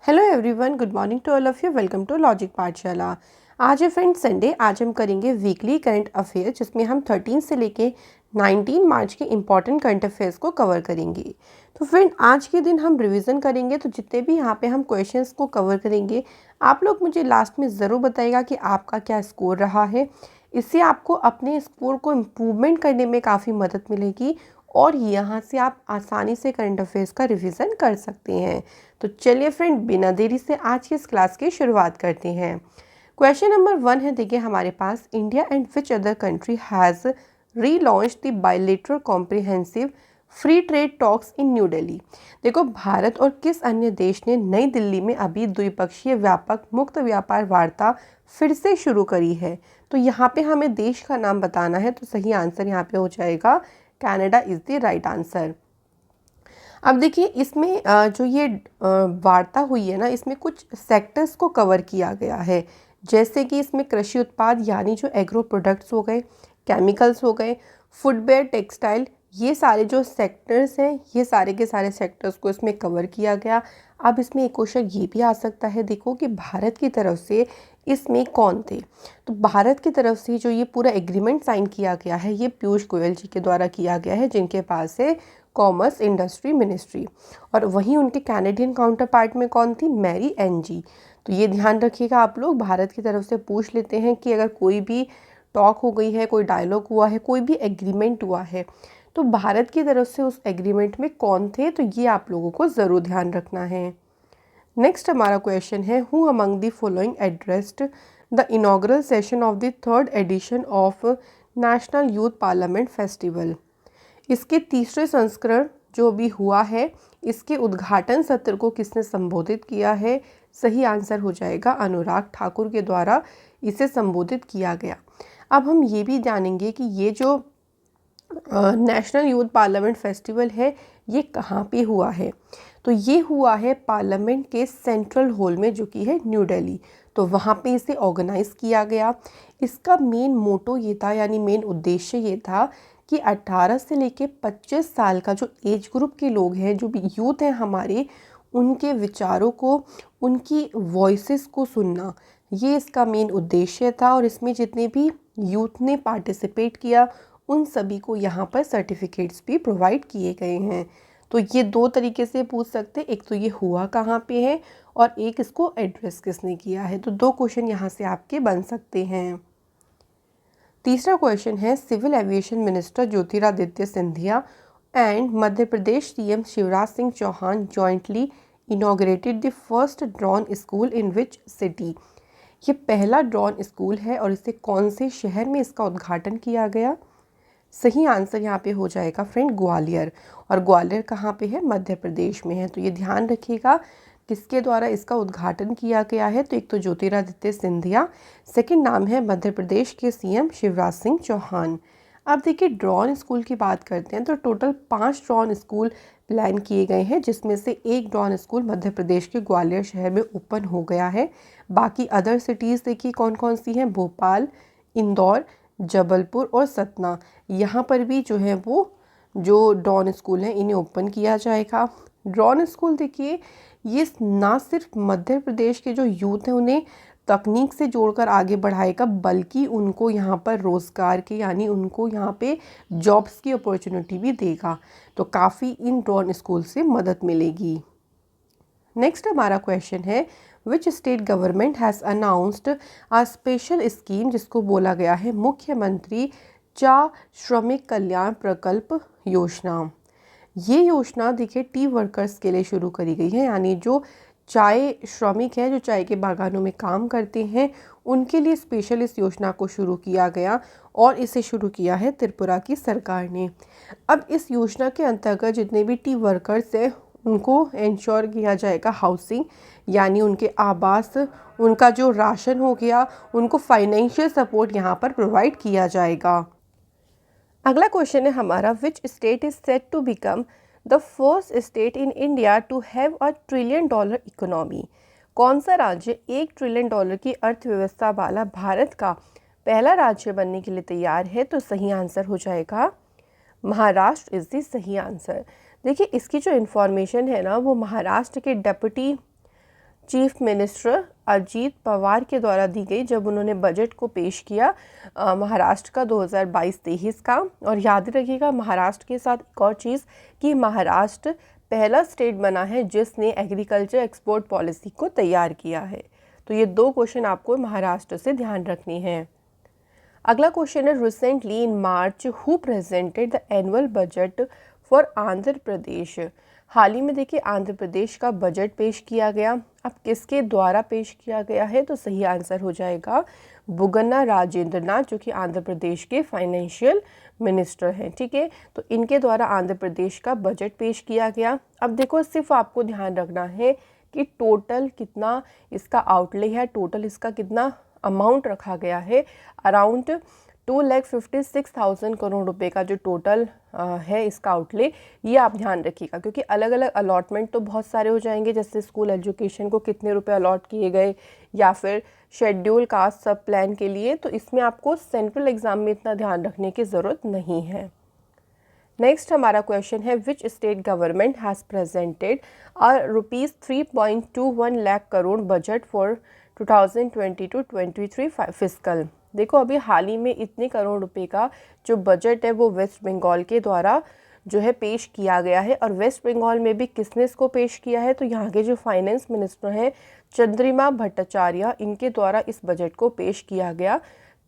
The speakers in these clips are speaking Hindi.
Hello everyone, good morning to all of you. Welcome to Logic Pathshala. आज है फ्रेंड्स संडे। आज हम करेंगे वीकली करंट अफेयर, जिसमें हम 13 से लेके 19 मार्च के इम्पॉर्टेंट करंट अफेयर्स को कवर करेंगे। तो फ्रेंड, आज के दिन हम रिवीजन करेंगे, तो जितने भी यहाँ पे हम क्वेश्चंस को कवर करेंगे, आप लोग मुझे लास्ट में ज़रूर बताइएगा कि आपका क्या स्कोर रहा है। इससे आपको अपने स्कोर को इम्प्रूवमेंट करने में काफ़ी मदद मिलेगी और यहाँ से आप आसानी से करंट अफेयर्स का रिवीजन कर सकते हैं। तो चलिए फ्रेंड, बिना देरी से आज की इस क्लास की शुरुआत करते हैं। क्वेश्चन नंबर 1 है, देखिए हमारे पास, India and which other country has relaunch the bilateral comprehensive free trade talks in New Delhi. देखो, भारत और किस अन्य देश ने नई दिल्ली में अभी द्विपक्षीय व्यापक मुक्त व्यापार वार्ता फिर से शुरू करी है? तो यहाँ पे हमें देश का नाम बताना है, तो सही आंसर यहाँ पे हो जाएगा Canada is the right answer. अब देखिए, इसमें जो ये वार्ता हुई है ना, इसमें कुछ सेक्टर्स को कवर किया गया है। जैसे कि इसमें कृषि उत्पाद यानी जो एग्रो प्रोडक्ट्स हो गए, केमिकल्स हो गए, फुटवेयर, टेक्सटाइल, ये सारे जो सेक्टर्स हैं, ये सारे के सारे सेक्टर्स को इसमें कवर किया गया। अब इसमें एक क्वेश्चन ये भी आ सकता है, देखो कि भारत की तरफ से इसमें कौन थे। तो भारत की तरफ से जो ये पूरा एग्रीमेंट साइन किया गया है, ये पीयूष गोयल जी के द्वारा किया गया है, जिनके पास है कॉमर्स इंडस्ट्री मिनिस्ट्री। और वहीं उनके कैनेडियन काउंटर पार्ट में कौन थी? Mary Ann ji. तो ये ध्यान रखिएगा आप लोग, भारत की तरफ से पूछ लेते हैं कि अगर कोई भी टॉक हो गई है, कोई डायलॉग हुआ है, कोई भी एग्रीमेंट हुआ है, तो भारत की तरफ से उस एग्रीमेंट में कौन थे, तो ये आप लोगों को ज़रूर ध्यान रखना है। नेक्स्ट हमारा क्वेश्चन है, who among the following addressed the inaugural session of the 3rd edition of national youth parliament festival. इसके तीसरे संस्करण जो भी हुआ है, इसके उद्घाटन सत्र को किसने संबोधित किया है? सही आंसर हो जाएगा अनुराग ठाकुर के द्वारा इसे संबोधित किया गया। अब हम ये भी जानेंगे कि ये जो नेशनल यूथ पार्लियामेंट फेस्टिवल है, ये कहाँ पे हुआ है। तो ये हुआ है पार्लियामेंट के सेंट्रल हॉल में, जो कि है न्यू दिल्ली। तो वहाँ पे इसे ऑर्गेनाइज किया गया। इसका मेन मोटो ये था, यानी मेन उद्देश्य ये था कि 18 से लेके 25 साल का जो एज ग्रुप के लोग हैं, जो भी यूथ हैं हमारे, उनके विचारों को, उनकी वॉइसेस को सुनना, ये इसका मेन उद्देश्य था। और इसमें जितने भी यूथ ने पार्टिसिपेट किया, उन सभी को यहाँ पर सर्टिफिकेट्स भी प्रोवाइड किए गए हैं। तो ये दो तरीके से पूछ सकते हैं, एक तो ये हुआ कहाँ पे है और एक इसको एड्रेस किसने किया है। तो दो क्वेश्चन यहाँ से आपके बन सकते हैं। तीसरा क्वेश्चन है, civil aviation minister Jyotiraditya Scindia and Madhya Pradesh CM Shivraj Singh Chouhan jointly inaugurated the first drone school in which city. ये पहला ड्रोन स्कूल है और इसे कौन से शहर में इसका उद्घाटन किया गया? सही आंसर यहाँ पे हो जाएगा फ्रेंड ग्वालियर। और ग्वालियर कहाँ पे है? मध्य प्रदेश में है। तो ये ध्यान रखिएगा किसके द्वारा इसका उद्घाटन किया गया है। तो एक तो ज्योतिरादित्य सिंधिया, सेकंड नाम है मध्य प्रदेश के सीएम शिवराज सिंह चौहान। अब देखिए, ड्रोन स्कूल की बात करते हैं, तो टोटल 5 ड्रोन स्कूल प्लान किए गए हैं, जिसमें से एक ड्रोन स्कूल मध्य प्रदेश के ग्वालियर शहर में ओपन हो गया है। बाकी अदर सिटीज़ देखिए कौन कौन सी हैं, भोपाल, इंदौर, जबलपुर और सतना। यहाँ पर भी जो है वो जो ड्रोन स्कूल हैं, इन्हें ओपन किया जाएगा। ड्रोन स्कूल देखिए, ये ना सिर्फ मध्य प्रदेश के जो यूथ हैं उन्हें तकनीक से जोड़कर आगे बढ़ाएगा, बल्कि उनको यहाँ पर रोज़गार के, यानी उनको यहाँ पे जॉब्स की अपॉर्चुनिटी भी देगा। तो काफ़ी इन ड्रोन स्कूल से मदद मिलेगी। नेक्स्ट हमारा क्वेश्चन है, which state government has announced a special scheme, जिसको बोला गया है मुख्यमंत्री चा श्रमिक कल्याण प्रकल्प योजना। ये योजना देखिए टी वर्कर्स के लिए शुरू करी गई है, यानी जो चाय श्रमिक हैं, जो चाय के बागानों में काम करते हैं, उनके लिए स्पेशल इस योजना को शुरू किया गया और इसे शुरू किया है त्रिपुरा की सरकार ने। अब इस योजना के अंतर्गत जितने भी टी वर्कर्स हैं, उनको इंश्योर किया जाएगा हाउसिंग, यानी उनके आवास, उनका जो राशन हो गया, उनको फाइनेंशियल सपोर्ट यहाँ पर प्रोवाइड किया जाएगा। अगला क्वेश्चन है हमारा, which state is set to become the first state in India to have a $1 trillion economy. कौन सा राज्य $1 ट्रिलियन की अर्थव्यवस्था वाला भारत का पहला राज्य बनने के लिए तैयार है? तो सही आंसर हो जाएगा महाराष्ट्र इज द सही आंसर। देखिए, इसकी जो इन्फॉर्मेशन है ना, वो महाराष्ट्र के deputy chief minister Ajit Pawar के द्वारा दी गई जब उन्होंने बजट को पेश किया महाराष्ट्र का 2022-23 का। और याद रखिएगा महाराष्ट्र के साथ एक और चीज़ कि महाराष्ट्र पहला स्टेट बना है जिसने एग्रीकल्चर एक्सपोर्ट पॉलिसी को तैयार किया है। तो ये 2 क्वेश्चन आपको महाराष्ट्र से ध्यान रखनी है। अगला क्वेश्चन है recently in March who presented the annual budget for Andhra Pradesh. हाल ही में देखिए आंध्र प्रदेश का बजट पेश किया गया। अब किसके द्वारा पेश किया गया है, तो सही आंसर हो जाएगा बुगन्ना राजेंद्र नाथ, जो कि आंध्र प्रदेश के फाइनेंशियल मिनिस्टर हैं। ठीक है, तो इनके द्वारा आंध्र प्रदेश का बजट पेश किया गया। अब देखो सिर्फ आपको ध्यान रखना है कि टोटल कितना इसका आउटले है, टोटल इसका कितना अमाउंट रखा गया है। अराउंड 2,56,000 करोड़ रुपए का जो टोटल है इसका आउटले, ये आप ध्यान रखिएगा, क्योंकि अलग अलग अलॉटमेंट तो बहुत सारे हो जाएंगे, जैसे स्कूल एजुकेशन को कितने रुपए अलॉट किए गए या फिर शेड्यूल कास्ट सब प्लान के लिए। तो इसमें आपको सेंट्रल एग्जाम में इतना ध्यान रखने की ज़रूरत नहीं है। नेक्स्ट हमारा क्वेश्चन है which state government has presented ₹3.21 lakh crore budget for 2022-23 fiscal. देखो अभी हाल ही में इतने करोड़ रुपए का जो बजट है वो वेस्ट बंगाल के द्वारा जो है पेश किया गया है। और वेस्ट बंगाल में भी किसने इसको पेश किया है, तो यहाँ के जो फाइनेंस मिनिस्टर हैं चंद्रिमा भट्टाचार्य, इनके द्वारा इस बजट को पेश किया गया।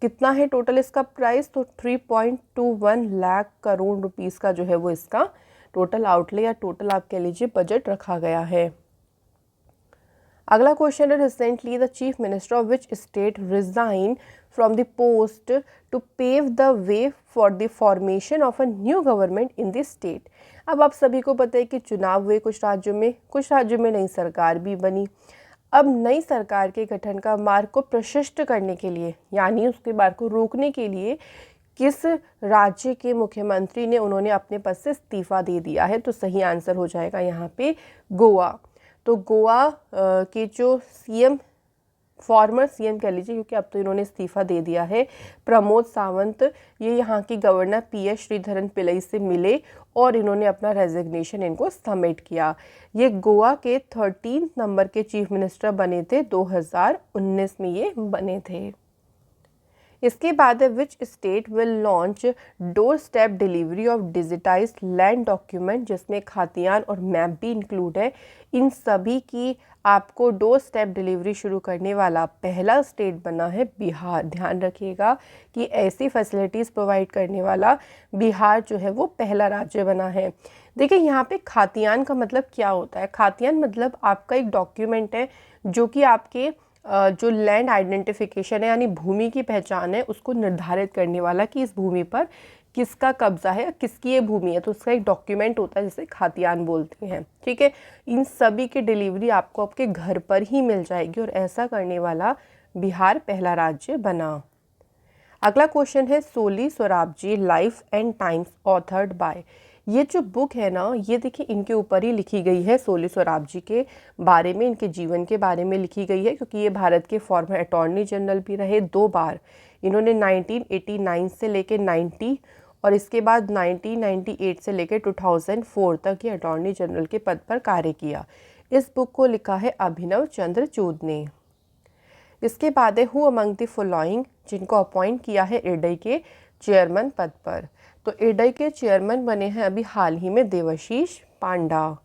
कितना है टोटल इसका प्राइस, तो 3.21 लाख करोड़ रुपीस का जो है वो इसका टोटल आउटले या टोटल आप कह लीजिए बजट रखा गया है। अगला क्वेश्चन है recently the chief minister of which state resign from the post to pave the way for the formation of a new government in the state. अब आप सभी को पता है कि चुनाव हुए कुछ राज्यों में नई सरकार भी बनी। अब नई सरकार के गठन का मार्ग को प्रशस्त करने के लिए, यानी उसके मार्ग को रोकने के लिए किस राज्य के मुख्यमंत्री ने उन्होंने अपने पद से इस्तीफा दे दिया है, तो सही आंसर हो जाएगा यहाँ पे गोवा। तो गोवा के जो सीएम, फॉर्मर सीएम कह लीजिए, क्योंकि अब तो इन्होंने इस्तीफा दे दिया है, प्रमोद सावंत, ये यहाँ की गवर्नर पीएस श्रीधरन पिल्लई से मिले और इन्होंने अपना रेजिग्नेशन इनको सबमिट किया। ये गोवा के 13 नंबर के चीफ मिनिस्टर बने थे, 2019 में ये बने थे। इसके बाद है which state will launch door step delivery of digitised land document, जिसमें खातियान और मैप भी इंक्लूड है। इन सभी की आपको डोर स्टेप डिलीवरी शुरू करने वाला पहला स्टेट बना है बिहार। ध्यान रखिएगा कि ऐसी फैसिलिटीज़ प्रोवाइड करने वाला बिहार जो है वो पहला राज्य बना है। देखिए यहाँ पे खातियान का मतलब क्या होता है। खातियान मतलब आपका एक डॉक्यूमेंट है जो कि आपके जो लैंड आइडेंटिफिकेशन है, यानी भूमि की पहचान है, उसको निर्धारित करने वाला कि इस भूमि पर किसका कब्जा है, किसकी ये भूमि है, तो उसका एक डॉक्यूमेंट होता है जिसे खातियान बोलते हैं। ठीक है, इन सभी की डिलीवरी आपको आपके घर पर ही मिल जाएगी और ऐसा करने वाला बिहार पहला राज्य बना। अगला क्वेश्चन है Soli Sorabjee life and times authored by. ये जो बुक है ना, ये देखिए इनके ऊपर ही लिखी गई है, सोली सोराबजी के बारे में, इनके जीवन के बारे में लिखी गई है, क्योंकि ये भारत के फॉर्मर अटॉर्नी जनरल भी रहे 2 बार। इन्होंने 1989 से लेकर 90 और इसके बाद 1998 से लेकर 2004 तक ये अटॉर्नी जनरल के पद पर कार्य किया। इस बुक को लिखा है अभिनव चंद्रचूड ने। इसके बाद है हु अमंग द फॉलोइंग, जिनको अपॉइंट किया है इरडई के चेयरमैन पद पर। तो इरडई के चेयरमैन बने हैं अभी हाल ही में देवाशीष पांडा।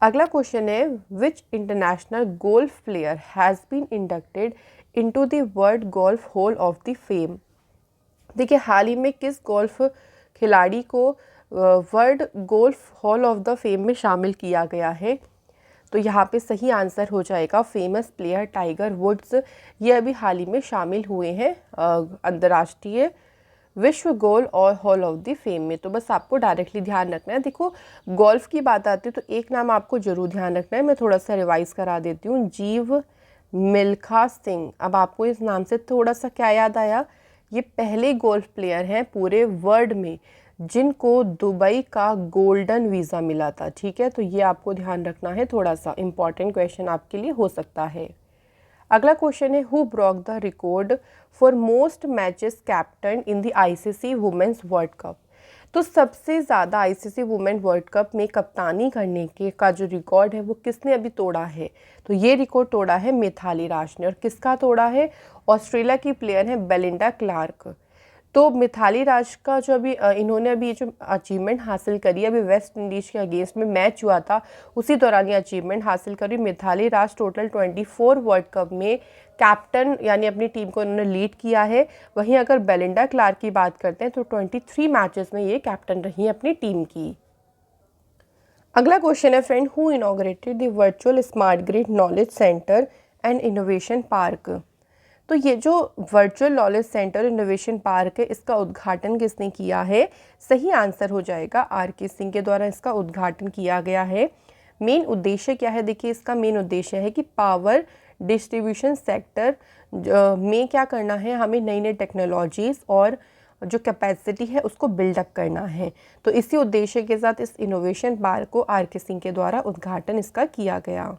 अगला क्वेश्चन है which international golf player has been inducted into the world golf hall of the fame. देखिए हाल ही में किस गोल्फ खिलाड़ी को world golf hall of the fame में शामिल किया गया है, तो यहाँ पे सही आंसर हो जाएगा फेमस प्लेयर टाइगर वुड्स। ये अभी हाल ही में शामिल हुए हैं अंतर्राष्ट्रीय विश्व गोल्फ और हॉल ऑफ द फेम में। तो बस आपको डायरेक्टली ध्यान रखना है। देखो गोल्फ की बात आती है तो एक नाम आपको जरूर ध्यान रखना है, मैं थोड़ा सा रिवाइज करा देती हूँ, जीव मिल्खा सिंह। अब आपको इस नाम से थोड़ा सा क्या याद आया, ये पहले गोल्फ प्लेयर हैं पूरे वर्ल्ड में जिनको दुबई का गोल्डन वीज़ा मिला था। ठीक है, तो ये आपको ध्यान रखना है, थोड़ा सा इंपॉर्टेंट क्वेश्चन आपके लिए हो सकता है। अगला क्वेश्चन है who broke the record for most matches captain in the ICC women's world cup. तो सबसे ज़्यादा आईसीसी वुमेन वर्ल्ड कप में कप्तानी करने के का जो रिकॉर्ड है वो किसने अभी तोड़ा है? तो ये रिकॉर्ड तोड़ा है मिथाली राज ने। और किसका तोड़ा है? ऑस्ट्रेलिया की प्लेयर है बेलिंडा क्लार्क। तो मिथाली राज का जो अभी इन्होंने अभी ये जो अचीवमेंट हासिल करी, अभी वेस्ट इंडीज़ के अगेंस्ट में मैच हुआ था, उसी दौरान ये अचीवमेंट हासिल करी। Mithali Raj total 24 world cup में कैप्टन यानी अपनी टीम को इन्होंने लीड किया है। वहीं अगर बेलिंडा क्लार्क की बात करते हैं तो 23 मैचेस में ये कैप्टन रही है अपनी टीम की। अगला क्वेश्चन है friend, who inaugurated the virtual smart grid knowledge centre and innovation park? तो ये जो virtual knowledge centre innovation park है, इसका उद्घाटन किसने किया है? सही आंसर हो जाएगा आर.के. सिंह के द्वारा इसका उद्घाटन किया गया है। मेन उद्देश्य क्या है? देखिए, इसका मेन उद्देश्य है कि पावर डिस्ट्रीब्यूशन सेक्टर में क्या करना है, हमें नई नई टेक्नोलॉजीज़ और जो कैपेसिटी है उसको बिल्डअप करना है। तो इसी उद्देश्य के साथ इस इनोवेशन पार्क को आर.के. सिंह के द्वारा उद्घाटन इसका किया गया।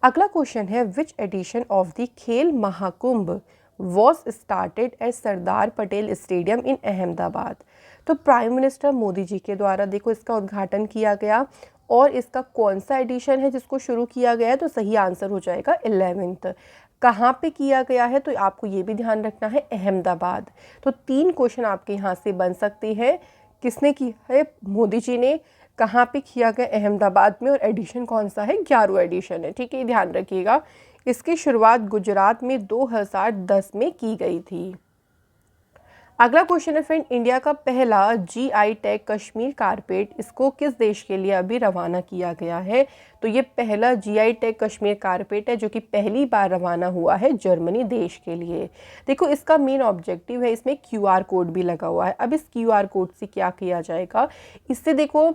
अगला क्वेश्चन है, विच एडिशन ऑफ द खेल Mahakumbh was started at Sardar Patel stadium इन अहमदाबाद? तो प्राइम मिनिस्टर मोदी जी के द्वारा देखो इसका उद्घाटन किया गया। और इसका कौन सा एडिशन है जिसको शुरू किया गया है? तो सही आंसर हो जाएगा 11th। कहाँ पे किया गया है? तो आपको ये भी ध्यान रखना है, अहमदाबाद। तो 3 क्वेश्चन आपके यहाँ से बन सकते हैं। किसने किया है? मोदी जी ने। कहाँ पे किया गया? अहमदाबाद में। और एडिशन कौन सा है? 11वां एडिशन है। ठीक है, ध्यान रखिएगा। इसकी शुरुआत गुजरात में 2010 में की गई थी। अगला क्वेश्चन है फ्रेंड, इंडिया का पहला जीआई टैग कश्मीर कारपेट, इसको किस देश के लिए अभी रवाना किया गया है? तो ये पहला जीआई टैग कश्मीर कारपेट है जो कि पहली बार रवाना हुआ है जर्मनी देश के लिए। देखो, इसका मेन ऑब्जेक्टिव है, इसमें क्यूआर कोड भी लगा हुआ है। अब इस क्यूआर कोड से क्या किया जाएगा? इससे देखो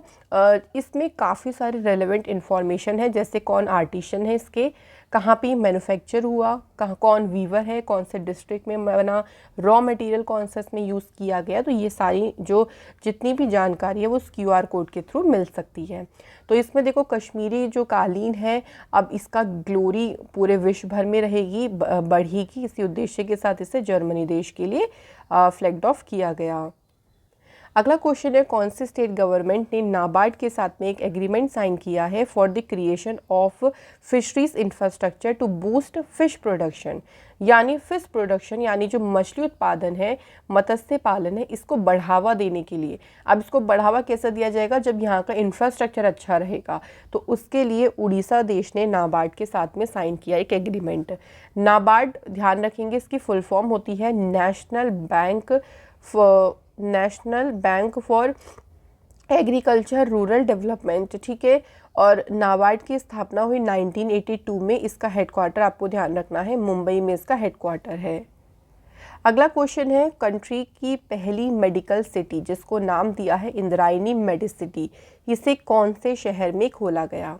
इसमें काफ़ी सारी रेलेवेंट इन्फॉर्मेशन है, जैसे कौन आर्टिशन है इसके, कहाँ पे मैन्युफैक्चर हुआ, कहाँ कौन वीवर है, कौन से डिस्ट्रिक्ट में बना, रॉ मटेरियल कौन सा इसमें यूज़ किया गया। तो ये सारी जो जितनी भी जानकारी है वो उस क्यूआर कोड के थ्रू मिल सकती है। तो इसमें देखो कश्मीरी जो कालीन है, अब इसका ग्लोरी पूरे विश्व भर में रहेगी, बढ़ेगी। इसी उद्देश्य के साथ इसे जर्मनी देश के लिए फ्लैग्ड ऑफ किया गया। अगला क्वेश्चन है, कौन सी स्टेट गवर्नमेंट ने नाबार्ड के साथ में एक एग्रीमेंट साइन किया है for the creation of fisheries infrastructure to boost fish production? यानी फिश प्रोडक्शन यानी जो मछली उत्पादन है, मत्स्य पालन है, इसको बढ़ावा देने के लिए। अब इसको बढ़ावा कैसे दिया जाएगा? जब यहाँ का इंफ्रास्ट्रक्चर अच्छा रहेगा। तो उसके लिए उड़ीसा देश ने नाबार्ड के साथ में साइन किया एक एग्रीमेंट। नाबार्ड, ध्यान रखेंगे, इसकी फुल फॉर्म होती है national bank for agriculture rural development. ठीक है, और नाबार्ड की स्थापना हुई 1982 में। इसका हेडक्वार्टर आपको ध्यान रखना है, मुंबई में इसका हेडक्वार्टर है। अगला क्वेश्चन है, कंट्री की पहली मेडिकल सिटी जिसको नाम दिया है इंद्रायणी मेडिसिटी, इसे कौन से शहर में खोला गया?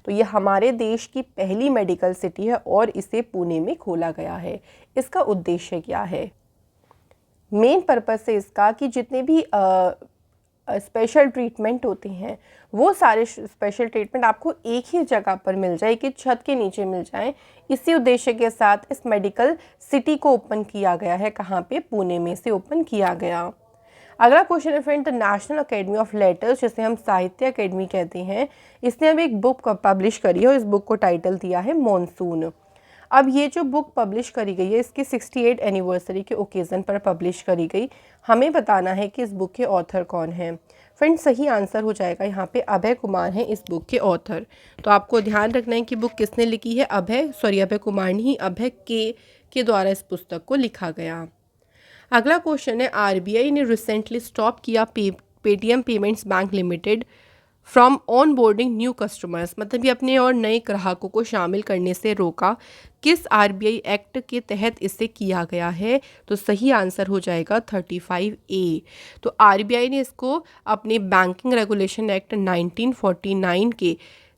तो ये हमारे देश की पहली मेडिकल सिटी है और इसे पुणे में खोला गया है। इसका उद्देश्य क्या है? मेन पर्पस है इसका कि जितने भी स्पेशल ट्रीटमेंट होते हैं वो सारे स्पेशल ट्रीटमेंट आपको एक ही जगह पर मिल जाए, एक ही छत के नीचे मिल जाए। इसी उद्देश्य के साथ इस मेडिकल सिटी को ओपन किया गया है। कहाँ पे? पुणे में से ओपन किया गया। अगला क्वेश्चन है friend, the national academy of letters, जिसे हम साहित्य अकेडमी कहते हैं, इसने अभी एक बुक पब्लिश करी है और इस बुक को टाइटल दिया है मॉनसून। अब ये जो बुक पब्लिश करी गई है इसकी 68 एनिवर्सरी के ओकेज़न पर पब्लिश करी गई। हमें बताना है कि इस बुक के ऑथर कौन हैं। फ्रेंड, सही आंसर हो जाएगा यहाँ पे अभय कुमार हैं इस बुक के ऑथर। तो आपको ध्यान रखना है कि बुक किसने लिखी है? अभय कुमार नहीं, अभय के द्वारा इस पुस्तक को लिखा गया। अगला क्वेश्चन है, आरबीआई ने रिसेंटली स्टॉप किया Paytm payments bank limited from on boarding new customers, मतलब ये अपने और नए ग्राहकों को शामिल करने से रोका। किस आरबीआई एक्ट के तहत इसे किया गया है? तो सही आंसर हो जाएगा 35A। तो आरबीआई ने इसको अपने बैंकिंग रेगुलेशन एक्ट 1949 के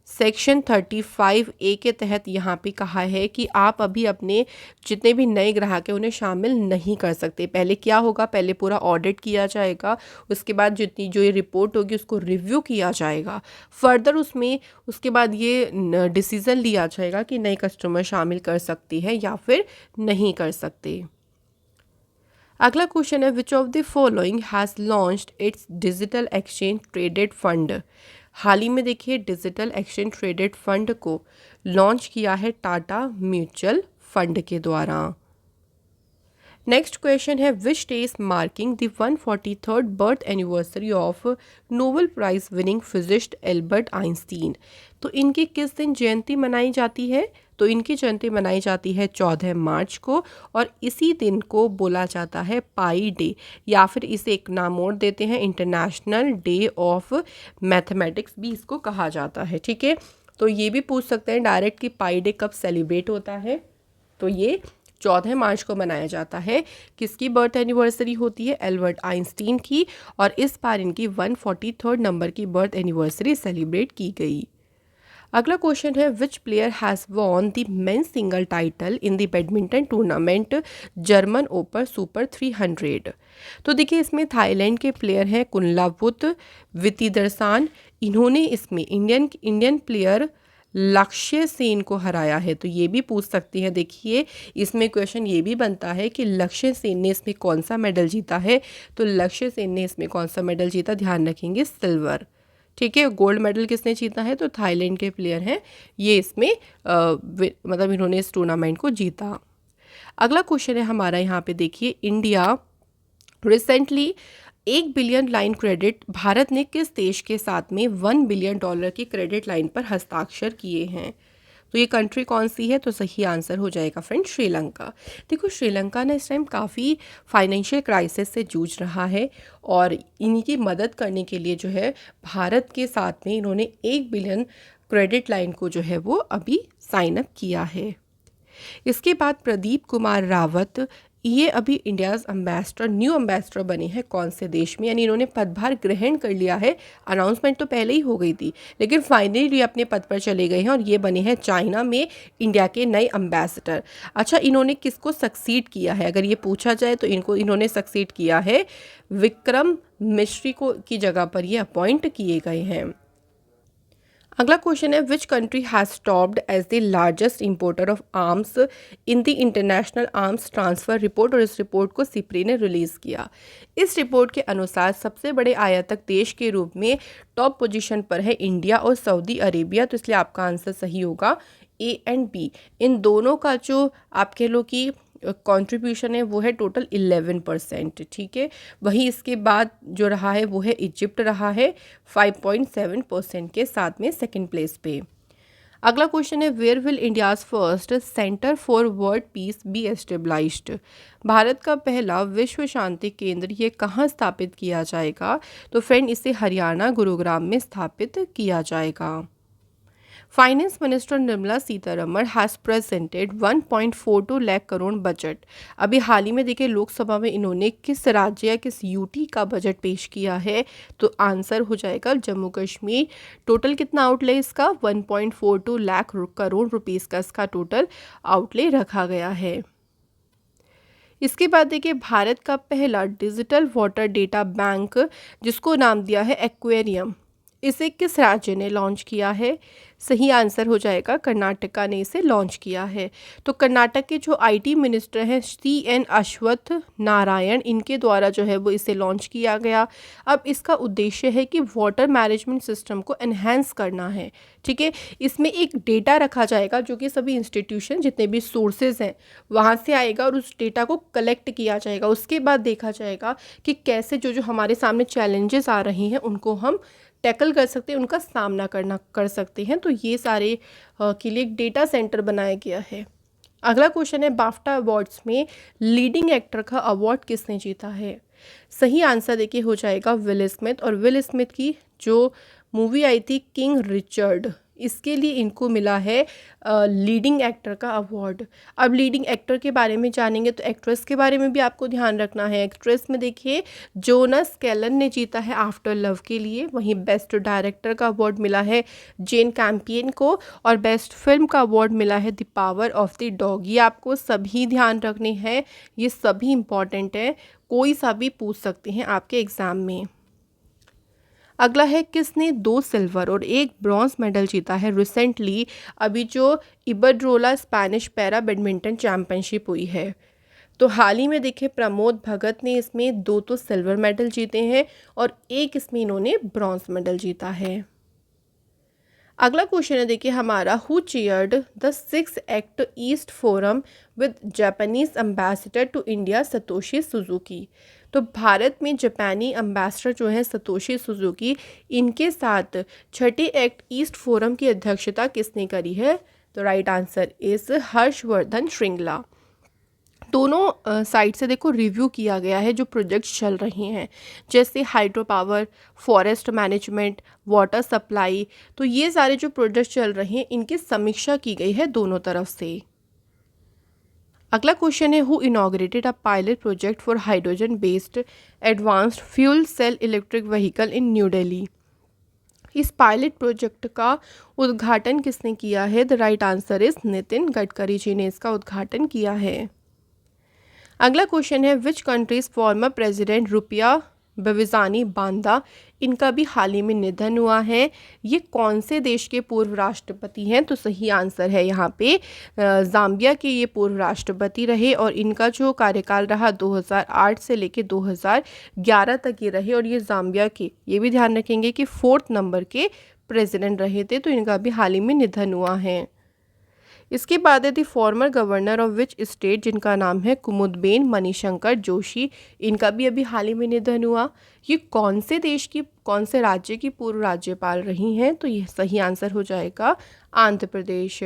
सेक्शन 35A के तहत यहाँ पे कहा है कि आप अभी अपने जितने भी नए ग्राहक हैं उन्हें शामिल नहीं कर सकते। पहले क्या होगा? पहले पूरा ऑडिट किया जाएगा, उसके बाद जितनी जो ये रिपोर्ट होगी उसको रिव्यू किया जाएगा, फर्दर उसके बाद ये डिसीज़न लिया जाएगा कि नए कस्टमर शामिल कर सकते हैं या फिर नहीं कर सकते। अगला क्वेश्चन है which of the following has launched its digital exchange traded fund. हाल ही में देखिए डिजिटल एक्सचेंज ट्रेडेड फंड को लॉन्च किया है टाटा म्यूचुअल फंड के द्वारा। नेक्स्ट क्वेश्चन है which day is marking the 143rd birth anniversary of Nobel prize winning physicist Albert Einstein. तो इनकी किस दिन जयंती मनाई जाती है? तो इनकी जयंती मनाई जाती है 14 मार्च को, और इसी दिन को बोला जाता है पाई डे, या फिर इसे एक नाम और देते हैं इंटरनेशनल डे ऑफ मैथमेटिक्स भी इसको कहा जाता है। ठीक है, तो ये भी पूछ सकते हैं डायरेक्ट कि पाई डे कब सेलिब्रेट होता है। तो ये 14 मार्च को मनाया जाता है। किसकी बर्थ एनिवर्सरी होती है? एल्बर्ट आइंस्टीन की, और इस बार इनकी 143rd नंबर की बर्थ एनिवर्सरी सेलिब्रेट की गई। अगला क्वेश्चन है विच player has won the men's single title in the badminton tournament German open super 300। तो देखिए इसमें थाईलैंड के प्लेयर हैं कुनलावुत वितिदर्सान। इन्होंने इसमें इंडियन प्लेयर लक्ष्य सेन को हराया है। तो ये भी पूछ सकती हैं। देखिए इसमें क्वेश्चन ये भी बनता है कि लक्ष्य सेन ने इसमें कौन सा मेडल जीता है। तो लक्ष्य सेन ने इसमें कौन सा मेडल जीता, ध्यान रखेंगे सिल्वर। ठीक है, गोल्ड मेडल किसने जीता है? तो थाईलैंड के प्लेयर हैं ये, इसमें मतलब इन्होंने इस टूर्नामेंट को जीता। अगला क्वेश्चन है हमारा यहाँ पे देखिए India recently 1 billion line credit, Bharat ने किस देश के साथ में $1 बिलियन की क्रेडिट लाइन पर हस्ताक्षर किए हैं? तो ये कंट्री कौन सी है? तो सही आंसर हो जाएगा फ्रेंड श्रीलंका। देखो श्रीलंका ने इस टाइम काफ़ी फाइनेंशियल क्राइसिस से जूझ रहा है, और इनकी मदद करने के लिए जो है भारत के साथ में इन्होंने 1 बिलियन क्रेडिट लाइन को जो है वो अभी साइन अप किया है। इसके बाद प्रदीप कुमार रावत, ये अभी इंडियाज़ एम्बेसडर, न्यू एम्बेसडर बने हैं कौन से देश में, यानी इन्होंने पदभार ग्रहण कर लिया है। अनाउंसमेंट तो पहले ही हो गई थी, लेकिन फाइनली अपने पद पर चले गए हैं, और ये बने हैं चाइना में इंडिया के नए एम्बेसडर। अच्छा, इन्होंने किसको सक्सीड किया है अगर ये पूछा जाए तो इन्होंने सक्सीड किया है विक्रम मिश्री को की जगह पर ये अपॉइंट किए गए हैं। अगला क्वेश्चन है which country has stopped as the largest importer of arms in the international arms transfer report, और इस रिपोर्ट को सिप्री ने रिलीज़ किया। इस रिपोर्ट के अनुसार सबसे बड़े आयातक देश के रूप में टॉप पोजीशन पर है इंडिया और सऊदी अरेबिया। तो इसलिए आपका आंसर सही होगा ए एंड बी। इन दोनों का जो आप कह लो कि कंट्रीब्यूशन है वो है टोटल 11%। ठीक है, वहीं इसके बाद जो रहा है वो है इजिप्ट रहा है 5.7% के साथ में सेकंड प्लेस पे। अगला क्वेश्चन है where will India's first centre for world peace be established. भारत का पहला विश्व शांति केंद्र ये कहाँ स्थापित किया जाएगा? तो फ्रेंड इसे हरियाणा गुरुग्राम में स्थापित किया जाएगा। Finance minister Nirmala Sitharaman has presented 1.42 lakh crore budget. अभी हाल ही में देखिए लोकसभा में इन्होंने किस राज्य या किस यूटी का बजट पेश किया है? तो आंसर हो जाएगा जम्मू कश्मीर। टोटल कितना आउटले इसका? 1.42 लाख करोड़ रुपीस का इसका टोटल आउटले रखा गया है। इसके बाद देखिए भारत का पहला डिजिटल वाटर डेटा बैंक जिसको नाम दिया है एक्वेरियम, इसे किस राज्य ने लॉन्च किया है? सही आंसर हो जाएगा कर्नाटका ने इसे लॉन्च किया है। तो कर्नाटक के जो आईटी मिनिस्टर हैं CN अश्वत्थ नारायण, इनके द्वारा जो है वो इसे लॉन्च किया गया। अब इसका उद्देश्य है कि वाटर मैनेजमेंट सिस्टम को एनहेंस करना है। ठीक है, इसमें एक डेटा रखा जाएगा जो कि सभी इंस्टीट्यूशन जितने भी सोर्सेज हैं वहाँ से आएगा, और उस डेटा को कलेक्ट किया जाएगा। उसके बाद देखा जाएगा कि कैसे जो हमारे सामने चैलेंजेस आ रही हैं उनको हम टैकल कर सकते हैं, उनका सामना कर सकते हैं। तो ये सारे के लिए एक डेटा सेंटर बनाया गया है। अगला क्वेश्चन है बाफ्टा अवार्ड्स में लीडिंग एक्टर का अवार्ड किसने जीता है? सही आंसर देखिए हो जाएगा विल स्मिथ, और विल स्मिथ की जो मूवी आई थी किंग रिचर्ड, इसके लिए इनको मिला है लीडिंग एक्टर का अवार्ड। अब लीडिंग एक्टर के बारे में जानेंगे तो एक्ट्रेस के बारे में भी आपको ध्यान रखना है। एक्ट्रेस में देखिए जोनस कैलन ने जीता है आफ्टर लव के लिए, वहीं बेस्ट डायरेक्टर का अवार्ड मिला है जेन कैम्पियन को, और बेस्ट फिल्म का अवार्ड मिला है the power of the dog. ये आपको सभी ध्यान रखने हैं, ये सभी इंपॉर्टेंट है, कोई सा भी पूछ सकते हैं आपके एग्ज़ाम में। अगला है किसने 2 सिल्वर और 1 ब्रॉन्ज मेडल जीता है रिसेंटली, अभी जो इबरड्रोला स्पेनिश पैरा बैडमिंटन चैंपियनशिप हुई है? तो हाल ही में देखिए प्रमोद भगत ने इसमें 2 तो सिल्वर मेडल जीते हैं और 1 इसमें इन्होंने ब्रॉन्ज मेडल जीता है। अगला क्वेश्चन है देखिए हमारा, who chaired the 6th Act East Forum with Japanese ambassador to India Satoshi Suzuki. तो भारत में जापानी एम्बेसडर जो है सतोशी सुजुकी, इनके साथ छठे एक्ट ईस्ट फोरम की अध्यक्षता किसने करी है? तो right answer is Harshvardhan Shringla. दोनों साइड से देखो रिव्यू किया गया है जो प्रोजेक्ट्स चल रहे हैं, जैसे hydro power, forest management, water supply. तो ये सारे जो प्रोजेक्ट्स चल रहे हैं इनकी समीक्षा की गई है दोनों तरफ से। अगला क्वेश्चन है, who inaugurated a pilot project for hydrogen based advanced fuel cell electric vehicle in New Delhi. इस पायलट प्रोजेक्ट का उद्घाटन किसने किया है? The right answer is Nitin Gadkari ji ने इसका उद्घाटन किया है। अगला क्वेश्चन है, विच कंट्रीज फॉर्मर प्रेसिडेंट रुपिया बविजानी बांदा, इनका भी हाल ही में निधन हुआ है। ये कौन से देश के पूर्व राष्ट्रपति हैं? तो सही आंसर है यहाँ पे ज़ाम्बिया के ये पूर्व राष्ट्रपति रहे और इनका जो कार्यकाल रहा 2008 से लेके 2011 तक ये रहे। और ये ज़ाम्बिया के, ये भी ध्यान रखेंगे कि 4th नंबर के प्रेसिडेंट रहे थे। तो इनका भी हाल ही में निधन हुआ है। इसके बाद है the former governor of which state, जिनका नाम है कुमुदबेन मणिशंकर जोशी, इनका भी अभी हाल ही में निधन हुआ। ये कौन से देश की, कौन से राज्य की पूर्व राज्यपाल रही हैं? तो ये सही आंसर हो जाएगा आंध्र प्रदेश।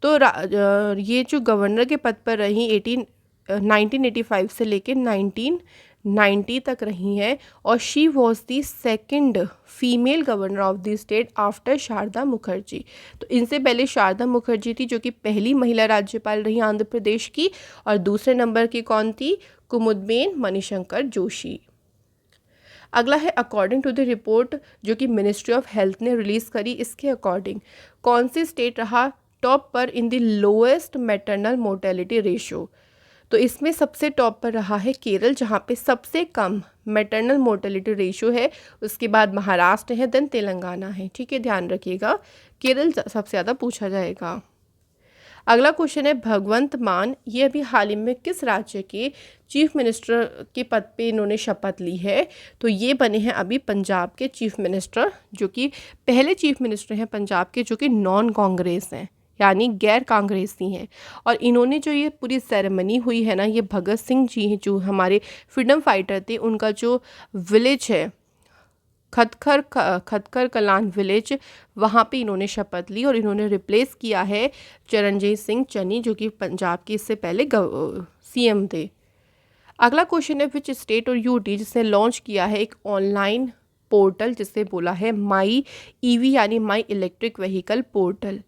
तो ये जो गवर्नर के पद पर रही 1985 से लेकर 1990 तक रही हैं और she was the second female governor of the state after Sharda Mukherjee. तो इनसे पहले शारदा मुखर्जी थी जो कि पहली महिला राज्यपाल रही आंध्र प्रदेश की, और दूसरे नंबर की कौन थी? कुमुदबेन मणिशंकर जोशी। अगला है, अकॉर्डिंग टू द रिपोर्ट जो कि मिनिस्ट्री ऑफ हेल्थ ने रिलीज़ करी, इसके अकॉर्डिंग कौन सी स्टेट रहा टॉप पर in the lowest maternal mortality ratio? तो इसमें सबसे टॉप पर रहा है केरल, जहाँ पे सबसे कम मैटरनल मोर्टेलिटी रेशियो है। उसके बाद महाराष्ट्र है, देन तेलंगाना है। ठीक है, ध्यान रखिएगा, केरल सबसे ज़्यादा पूछा जाएगा। अगला क्वेश्चन है, भगवंत मान, ये अभी हाल ही में किस राज्य के चीफ मिनिस्टर के पद पे इन्होंने शपथ ली है? तो ये बने हैं अभी पंजाब के चीफ मिनिस्टर, जो कि पहले चीफ मिनिस्टर हैं पंजाब के, जो कि नॉन कांग्रेस हैं, यानी गैर कांग्रेसी हैं। और इन्होंने जो ये पूरी सेरेमनी हुई है ना, ये भगत सिंह जी हैं जो हमारे फ्रीडम फाइटर थे, उनका जो विलेज है खटखर कलान विलेज, वहाँ पे इन्होंने शपथ ली और इन्होंने रिप्लेस किया है चरणजीत सिंह चन्नी, जो कि पंजाब के इससे पहले सीएम थे। अगला क्वेश्चन है, विच स्टेट और यूटी जिसने लॉन्च किया है एक ऑनलाइन पोर्टल जिसे बोला है माई ईवी यानी माई इलेक्ट्रिक व्हीकल पोर्टल।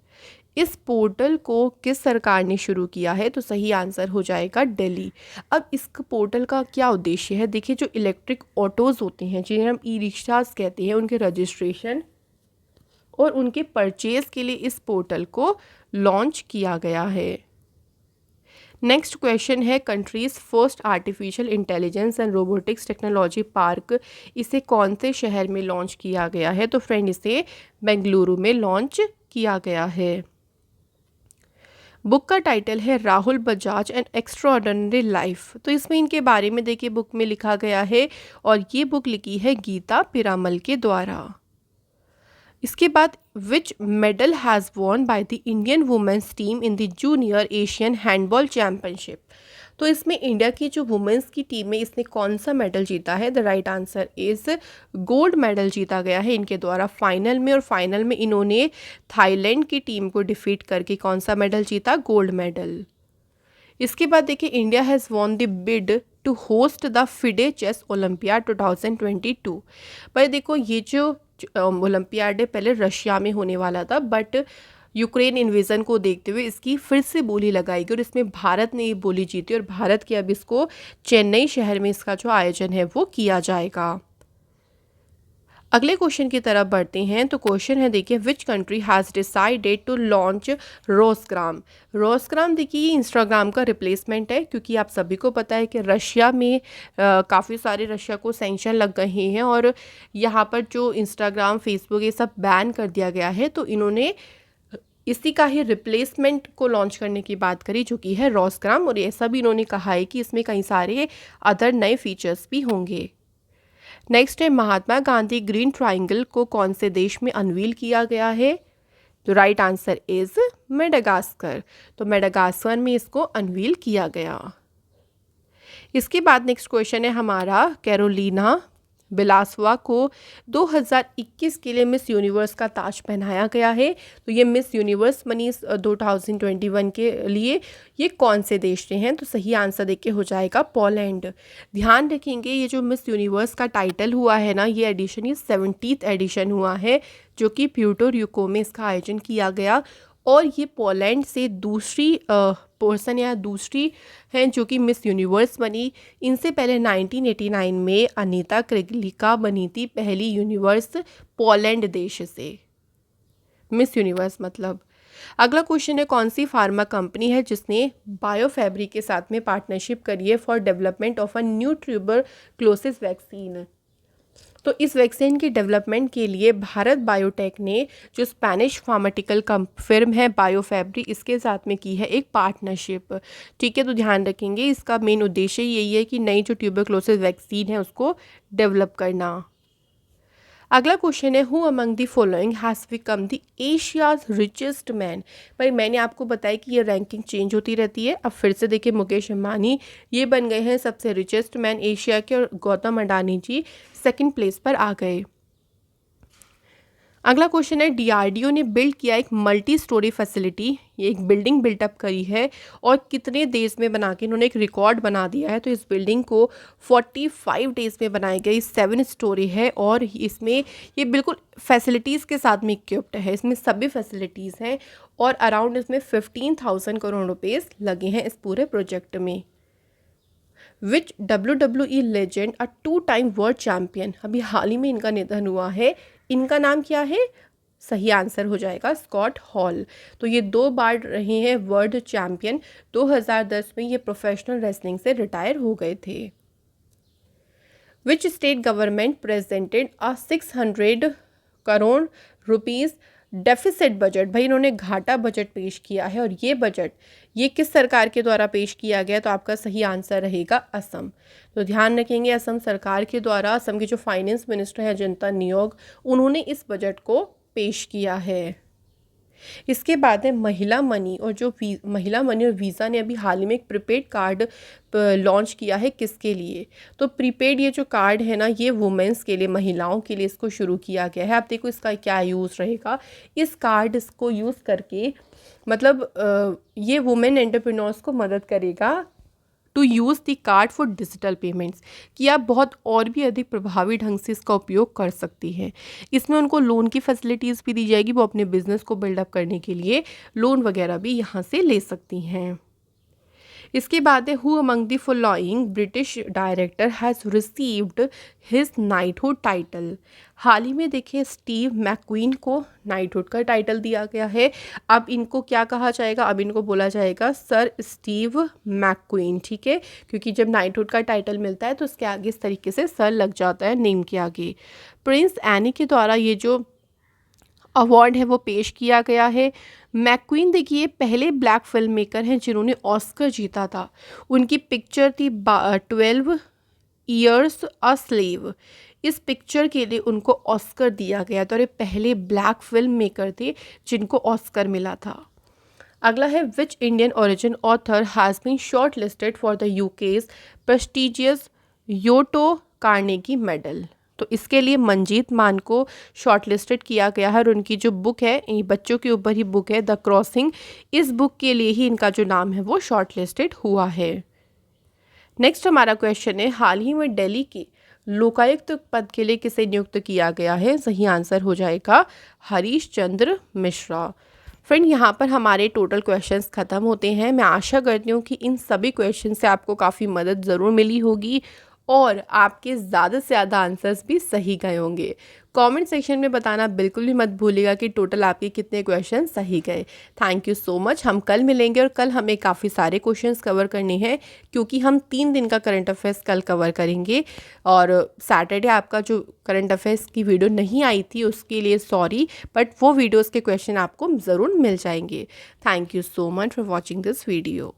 इस पोर्टल को किस सरकार ने शुरू किया है? तो सही आंसर हो जाएगा दिल्ली। अब इस पोर्टल का क्या उद्देश्य है? देखिए, जो इलेक्ट्रिक ऑटोज़ होते हैं जिन्हें हम ई रिक्शास कहते हैं, उनके रजिस्ट्रेशन और उनके परचेज़ के लिए इस पोर्टल को लॉन्च किया गया है। नेक्स्ट क्वेश्चन है, countries first artificial intelligence and robotics technology park, इसे कौन से शहर में लॉन्च किया गया है? तो फ्रेंड, इसे बेंगलुरु में लॉन्च किया गया है। बुक का टाइटल है Rahul Bajaj and extraordinary life. तो इसमें इनके बारे में देखिए बुक में लिखा गया है, और ये बुक लिखी है गीता पिरामल के द्वारा। इसके बाद, विच medal has won by the Indian women's team in the junior Asian handball championship. तो इसमें इंडिया की जो वुमेंस की टीम है, इसने कौन सा मेडल जीता है? The right answer is gold medal जीता गया है इनके द्वारा फाइनल में, और फाइनल में इन्होंने थाईलैंड की टीम को डिफीट करके कौन सा मेडल जीता? Gold medal. इसके बाद देखिए, India has won the bid to host the FIDE chess olympiad 2022। पर देखो, ये जो ओलंपियाड है पहले रशिया में होने वाला था, बट यूक्रेन इन्वेजन को देखते हुए इसकी फिर से बोली लगाई गई और इसमें भारत ने ये बोली जीती, और भारत के अब इसको चेन्नई शहर में इसका जो आयोजन है वो किया जाएगा। अगले क्वेश्चन की तरफ बढ़ते हैं। तो क्वेश्चन है देखिए, which country has decided to launch Rossgram. Rossgram देखिए ये इंस्टाग्राम का रिप्लेसमेंट है, क्योंकि आप सभी को पता है कि रशिया में काफ़ी सारे रशिया को सैंक्शन लग गए हैं और यहाँ पर जो इंस्टाग्राम फेसबुक ये सब बैन कर दिया गया है। तो इन्होंने इसी का ही रिप्लेसमेंट को लॉन्च करने की बात करी जो कि है रोसग्राम, और ऐसा भी इन्होंने कहा है कि इसमें कई सारे अदर नए फीचर्स भी होंगे। नेक्स्ट है महात्मा गांधी ग्रीन ट्राइंगल को कौन से देश में अनवील किया गया है? तो राइट आंसर इज मेडागास्कर। तो मेडागास्कर में इसको अनवील किया गया। इसके बाद नेक्स्ट क्वेश्चन है हमारा, कैरोलिना बिलासवा को 2021 के लिए मिस यूनिवर्स का ताज पहनाया गया है। तो ये मिस यूनिवर्स बनी 2021 के लिए। ये कौन से देश से हैं? तो सही आंसर देके हो जाएगा पोलैंड। ध्यान रखेंगे ये जो मिस यूनिवर्स का टाइटल हुआ है ना, ये एडिशन, ये 70th एडिशन हुआ है जो कि प्यूर्टो रिको में इसका आयोजन किया गया। और ये पोलैंड से दूसरी पर्सन या दूसरी हैं जो कि मिस यूनिवर्स बनी। इनसे पहले 1989 में अनीता क्रिगलिका बनी थी पहली यूनिवर्स पोलैंड देश से, मिस यूनिवर्स मतलब। अगला क्वेश्चन है, कौन सी फार्मा कंपनी है जिसने बायोफैब्रिक के साथ में पार्टनरशिप करी है for development of a new tuberculosis vaccine? तो इस वैक्सीन की डेवलपमेंट के लिए भारत बायोटेक ने जो स्पेनिश फार्माटिकल फर्म है बायोफैब्रिक, इसके साथ में की है एक पार्टनरशिप। ठीक है, तो ध्यान रखेंगे इसका मेन उद्देश्य यही है कि नई जो ट्यूबरक्लोसिस वैक्सीन है उसको डेवलप करना। अगला क्वेश्चन है, who among the following has become the Asia's richest man? भाई मैंने आपको बताया कि ये रैंकिंग चेंज होती रहती है। अब फिर से देखिए, मुकेश अंबानी ये बन गए हैं सबसे रिचेस्ट मैन एशिया के, और गौतम अडानी जी सेकंड प्लेस पर आ गए। अगला क्वेश्चन है, डीआरडीओ ने बिल्ड किया एक मल्टी स्टोरी फैसिलिटी, ये एक बिल्डिंग बिल्टअप करी है और कितने डेज में बना के इन्होंने एक रिकॉर्ड बना दिया है? तो इस बिल्डिंग को 45 डेज में बनाई गई, 7 स्टोरी है और इसमें ये बिल्कुल फैसिलिटीज़ के साथ में इक्विप्ड है। इसमें सभी फैसिलिटीज़ हैं और अराउंड इसमें 15,000 करोड़ रुपीज़ लगे हैं इस पूरे प्रोजेक्ट में। विच WWE लेजेंड अ 2-time वर्ल्ड चैम्पियन, अभी हाल ही में इनका निधन हुआ है, इनका नाम क्या है? सही आंसर हो जाएगा स्कॉट हॉल। तो ये 2 बार रहे हैं वर्ल्ड चैम्पियन। 2010 में ये प्रोफेशनल रेसलिंग से रिटायर हो गए थे। Which state government presented a 600 crore rupees deficit budget? भाई इन्होंने घाटा बजट पेश किया है, और ये बजट ये किस सरकार के द्वारा पेश किया गया? तो आपका सही आंसर रहेगा असम। तो ध्यान रखेंगे असम सरकार के द्वारा, असम के जो फाइनेंस मिनिस्टर हैं अजंता नियोग, उन्होंने इस बजट को पेश किया है। इसके बाद है महिला मनी, और जो महिला मनी और वीज़ा ने अभी हाल ही में एक प्रीपेड कार्ड लॉन्च किया है, किसके लिए? तो प्रीपेड ये जो कार्ड है ना, ये वुमेंस के लिए, महिलाओं के लिए इसको शुरू किया गया है। आप देखो इसका क्या यूज़ रहेगा। इस कार्ड इसको यूज़ करके मतलब ये वुमेन एंटरप्रेन्योर्स को मदद करेगा to use the card for digital payments, कि आप बहुत और भी अधिक प्रभावी ढंग से इसका उपयोग कर सकती हैं। इसमें उनको लोन की फैसिलिटीज़ भी दी जाएगी, वो अपने बिजनेस को बिल्डअप करने के लिए लोन वगैरह भी यहाँ से ले सकती हैं। इसके बाद है, who among the following British director has received his knighthood title? हाल ही में देखिए स्टीव मैकक्वीन को नाइटहुड का टाइटल दिया गया है। अब इनको क्या कहा जाएगा? अब इनको बोला जाएगा सर स्टीव मैकक्वीन। ठीक है, क्योंकि जब नाइटहुड का टाइटल मिलता है तो उसके आगे इस तरीके से सर लग जाता है नेम के आगे। प्रिंस एनी के द्वारा ये जो अवार्ड है वो पेश किया गया है। मैकक्वीन देखिए पहले ब्लैक फिल्म मेकर हैं जिन्होंने ऑस्कर जीता था। उनकी पिक्चर थी 12 ईयर्स अ स्लेव। इस पिक्चर के लिए उनको ऑस्कर दिया गया था और ये पहले ब्लैक फिल्म मेकर थे जिनको ऑस्कर मिला था। अगला है, which Indian origin author has been shortlisted for the UK's prestigious Yoto Carnegie medal? तो इसके लिए मंजीत मान को शॉर्ट लिस्टेड किया गया है और उनकी जो बुक है, ये बच्चों के ऊपर ही बुक है द क्रॉसिंग, इस बुक के लिए ही इनका जो नाम है वो शॉर्ट लिस्टेड हुआ है। नेक्स्ट हमारा क्वेश्चन है, हाल ही में दिल्ली के लोकायुक्त पद के लिए किसे नियुक्त किया गया है? सही आंसर हो जाएगा हरीश चंद्र मिश्रा। फ्रेंड यहाँ पर हमारे टोटल क्वेश्चंस ख़त्म होते हैं। मैं आशा करती हूँ कि इन सभी क्वेश्चन से आपको काफ़ी मदद ज़रूर मिली होगी और आपके ज़्यादा से ज़्यादा आंसर्स भी सही गए होंगे। कमेंट सेक्शन में बताना बिल्कुल भी मत भूलिएगा कि टोटल आपके कितने क्वेश्चन सही गए। Thank you so much. हम कल मिलेंगे और कल हमें काफ़ी सारे क्वेश्चंस कवर करने हैं क्योंकि हम 3 दिन का करंट अफेयर्स कल कवर करेंगे। और सैटरडे आपका जो करंट अफेयर्स की वीडियो नहीं आई थी उसके लिए सॉरी, बट वो वीडियोज़ के क्वेश्चन आपको ज़रूर मिल जाएंगे। Thank you so much for watching this video.